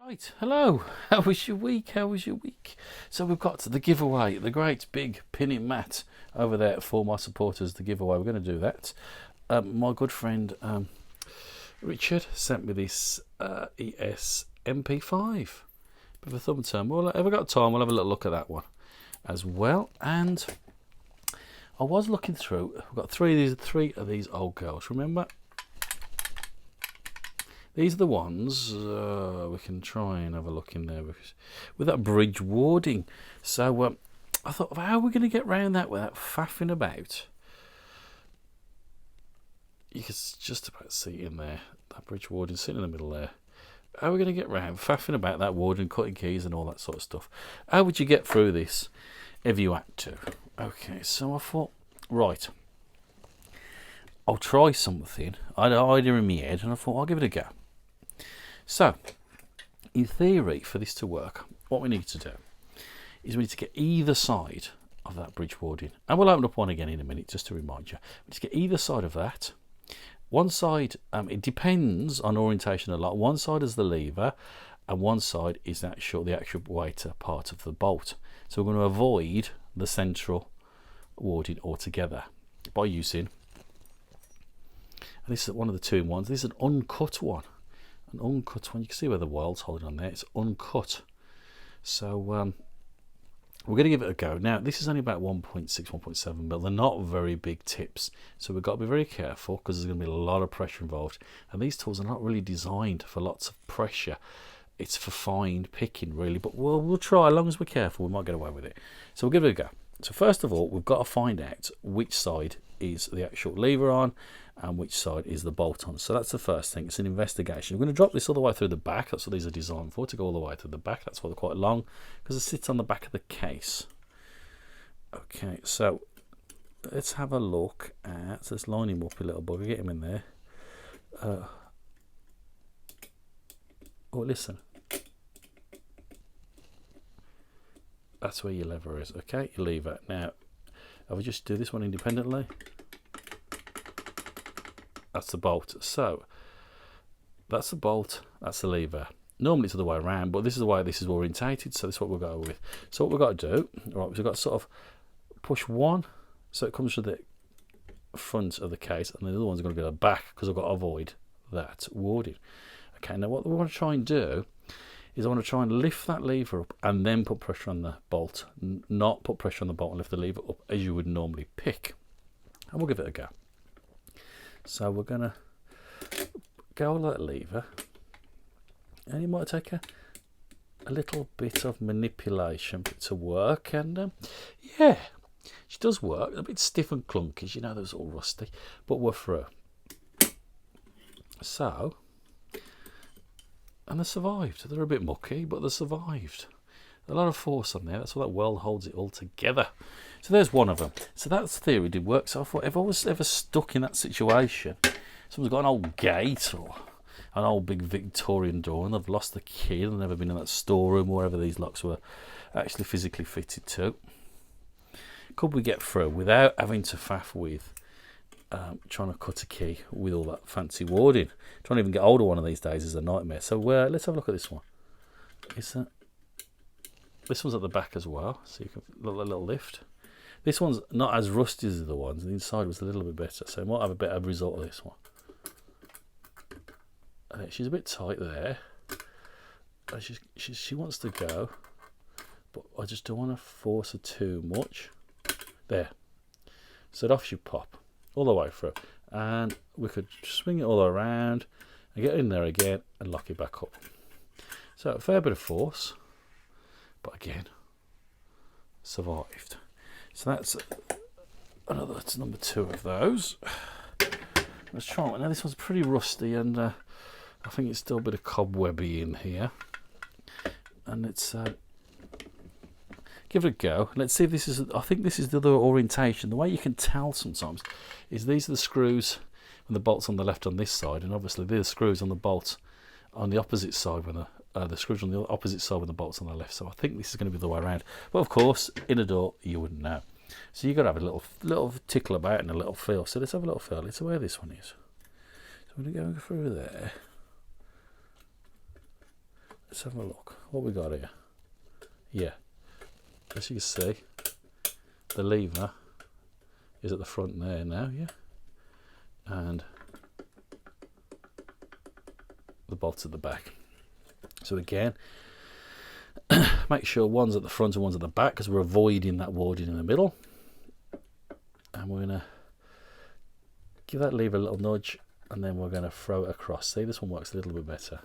Right, hello. How was your week? How was your week? So we've got the giveaway, the great big pinning mat over there for my supporters. The giveaway, we're going to do that. My good friend Richard sent me this ES MP5. Bit of a thumb turn. Well, if I've got time, we'll have a little look at that one as well. And I was looking through. We've got three of these old girls. Remember? These are the ones we can try and have a look in there with that bridge warding. So I thought, how are we going to get round that without faffing about? You can just about see in there, that bridge warding sitting in the middle there. How are we going to get round faffing about that warding, cutting keys and all that sort of stuff? How would you get through this if you had to? Okay, so I thought, right, I'll try something. I had an idea in my head and I thought, I'll give it a go. So, in theory, for this to work, what we need to do is we need to get either side of that bridge warding. And we'll open up one again in a minute, just to remind you. We need to get either side of that. One side, it depends on orientation a lot. One side is the lever, and one side is the actual weight part of the bolt. So we're going to avoid the central warding altogether by using, and this is one of the 2-in-1s, this is an uncut one. An uncut one. You can see where the wild's holding on there. It's uncut. So we're going to give it a go. Now this is only about 1.6, 1.7 mil. They're not very big tips, so we've got to be very careful because there's going to be a lot of pressure involved. And these tools are not really designed for lots of pressure. It's for fine picking really, but we'll try. As long as we're careful, we might get away with it. So we'll give it a go. So first of all, we've got to find out which side is the actual lever on and which side is the bolt on. So that's the first thing. It's an investigation. We're going to drop this all the way through the back. That's what these are designed for, to go all the way through the back. That's why they're quite long, because it sits on the back of the case. Okay, so let's have a look at, so let's line him up a little bugger, get him in there. Oh, listen. That's where your lever is. Okay, your lever. Now, I will just do this one independently. That's the bolt. So that's the bolt, that's the lever. Normally it's the other way around, but this is the way this is orientated, so this is what we'll go with. So what we've got to do, right, we've got to sort of push one so it comes to the front of the case, and the other one's going to go to the back because I've got to avoid that warding. Okay, now what we want to try and do is I want to try and lift that lever up and then put pressure on the bolt, not put pressure on the bolt and lift the lever up as you would normally pick. And we'll give it a go. So we're going to go like that lever, and it might take a little bit of manipulation to work, and yeah, she does work. A bit stiff and clunky, you know, those all rusty, but we're through. So, and they survived. They're a bit mucky, but they survived. A lot of force on there. That's why that weld holds it all together. So there's one of them. So that theory did work. So I thought, if I was ever stuck in that situation, someone's got an old gate or an old big Victorian door and they've lost the key and they've never been in that storeroom or wherever these locks were actually physically fitted to, could we get through without having to faff with trying to cut a key with all that fancy warding? Trying to even get hold of one of these days is a nightmare. So let's have a look at this one. This one's at the back as well, so you can look a little lift. This one's not as rusty as the other ones. The inside was a little bit better, so I might have a better result of this one. She's a bit tight there. She wants to go, but I just don't want to force her too much. There. So off she pop all the way through, and we could swing it all around and get in there again and lock it back up. So a fair bit of force, but again, survived. So that's number 2 of those. Let's try one. Now this one's pretty rusty, and I think it's still a bit of cobwebby in here. And let's give it a go. Let's see if this is. I think this is the other orientation. The way you can tell sometimes is these are the screws and the bolts on the left on this side, and obviously they're the screws on the bolt on the opposite side when the screws on the opposite side with the bolts on the left. So I think this is going to be the way around. But of course, in a door, you wouldn't know. So you've got to have a little tickle about and a little feel. So let's have a little feel. Let's see where this one is. So we're going to go through there. let's have a look. What we got here? Yeah, as you can see, the lever is at the front there now, yeah, and the bolt's at the back. So again, make sure one's at the front and one's at the back, because we're avoiding that warding in the middle. And we're going to give that lever a little nudge, and then we're going to throw it across. See, this one works a little bit better.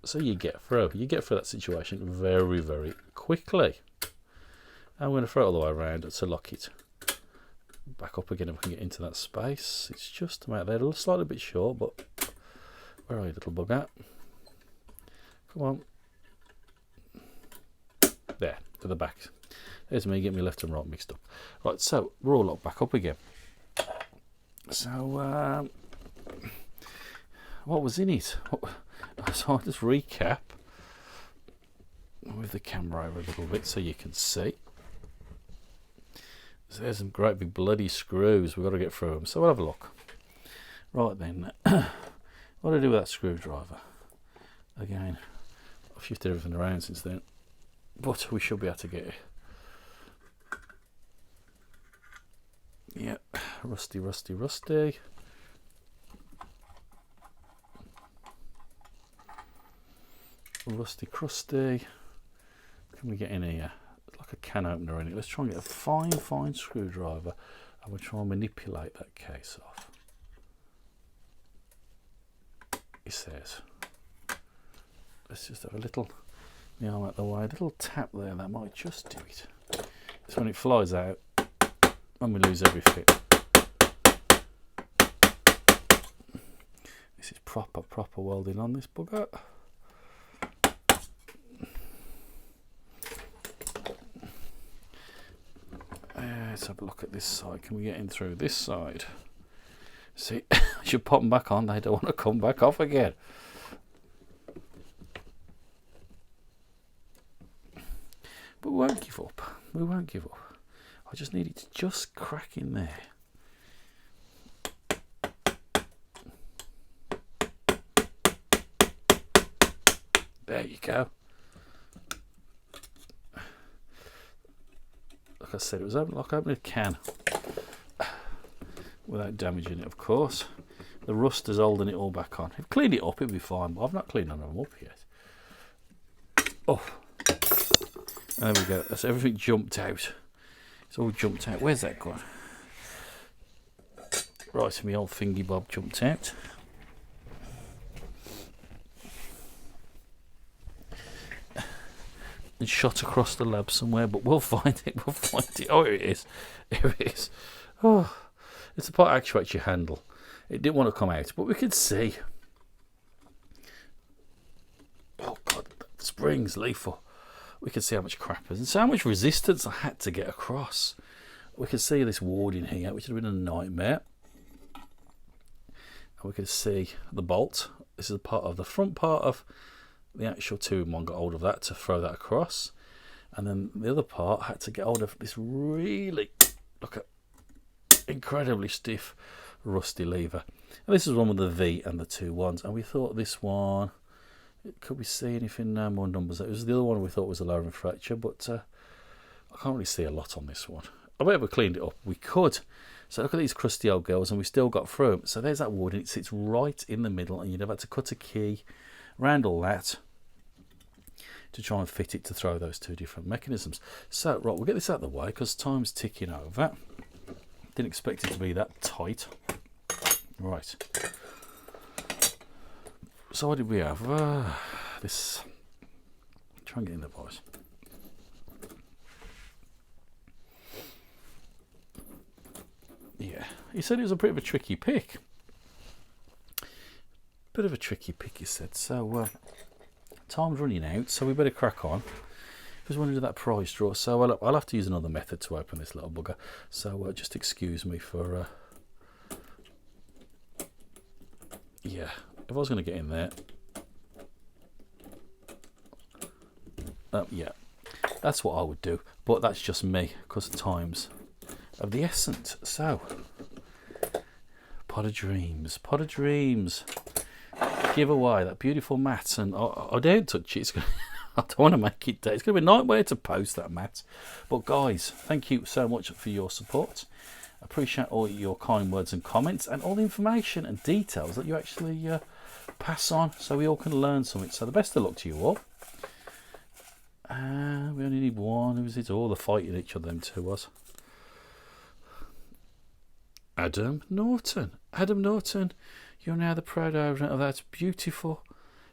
So you get through that situation very, very quickly. And we're going to throw it all the way around to lock it back up again if we can get into that space. It's just about there, a slightly bit short, but where are you, little bugger? Come on. There, to the back. There's me getting my left and right mixed up. Right, so we're all locked back up again. So, what was in it? So I'll just recap with the camera over a little bit so you can see. So there's some great big bloody screws. We've got to get through them. So we'll have a look. Right then, what do I do with that screwdriver? Again, I've shifted everything around since then, but we should be able to get it. Yep, rusty, rusty, rusty. Rusty crusty. Can we get in here? It's like a can opener in it. Let's try and get a fine, fine screwdriver, and we'll try and manipulate that case off. He says. Let's just have a little, the arm out the way, a little tap there, that might just do it. It's when it flies out and we lose everything. This is proper welding on this bugger. Let's have a look at this side. Can we get in through this side? See, as you pop them back on, they don't want to come back off again. But we won't give up. We won't give up. I just need it to just crack in there. There you go. Like I said, it was like opening a can. Without damaging it, of course. The rust is holding it all back on. If I cleaned it up, it'd be fine, but I've not cleaned them up yet. Oh. There we go. That's everything jumped out. It's all jumped out. Where's that gone? Right, so my old thingy bob jumped out. And shot across the lab somewhere, but we'll find it. We'll find it. Oh, here it is. Here it is. Oh, it's the part that actuates your handle. It didn't want to come out, but we could see. Oh God, the spring's lethal. We could see how much crap is and so much resistance I had to get across. We could see this warding here, which would have been a nightmare. And we could see the bolt. This is part of the front part of the actual 2-in-1, got hold of that to throw that across. And then the other part had to get hold of this really, look at, incredibly stiff, rusty lever. And this is one with the V and the 2 ones. And we thought this one, could we see anything? No more numbers. It was the other one we thought was a lowering fracture, but I can't really see a lot on this one. I bet if we cleaned it up, we could. So look at these crusty old girls, and we still got through them. So there's that wood, and it sits right in the middle, and you'd have had to cut a key around all that to try and fit it to throw those 2 different mechanisms. So, right, we'll get this out of the way because time's ticking over. Didn't expect it to be that tight. Right. So what did we have? This. Try and get in the voice. Yeah, he said it was a bit of a tricky pick. Bit of a tricky pick, he said. So time's running out, so we better crack on. Just want to do that prize draw, so I'll have to use another method to open this little bugger. So just excuse me for. Yeah, if I was going to get in there. Yeah, that's what I would do, but that's just me because time's of the essence. So, pot of dreams, pot of dreams. give away that beautiful mat, and I don't touch it. It's gonna, I don't want to make it dead. It's going to be a nightmare to post that mat. But guys, thank you so much for your support. I appreciate all your kind words and comments, and all the information and details that you actually pass on, so we all can learn something. So the best of luck to you all. We only need one. Who was it? All the fighting each other, them two was. Adam Norton. Adam Norton, you're now the proud owner of that beautiful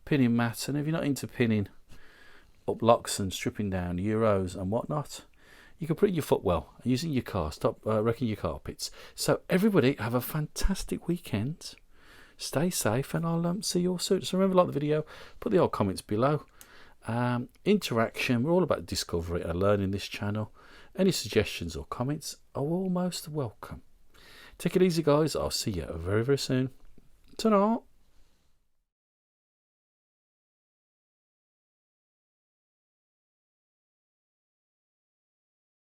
pinning mat. And if you're not into pinning up locks and stripping down euros and whatnot, you can put it in your footwell and use it in your car. Stop wrecking your carpets. So everybody have a fantastic weekend. Stay safe, and I'll see you all soon. So remember, like the video, put the old comments below. Interaction, we're all about discovery and learning this channel. Any suggestions or comments are all most welcome. Take it easy, guys. I'll see you very, very soon. Ta-ra.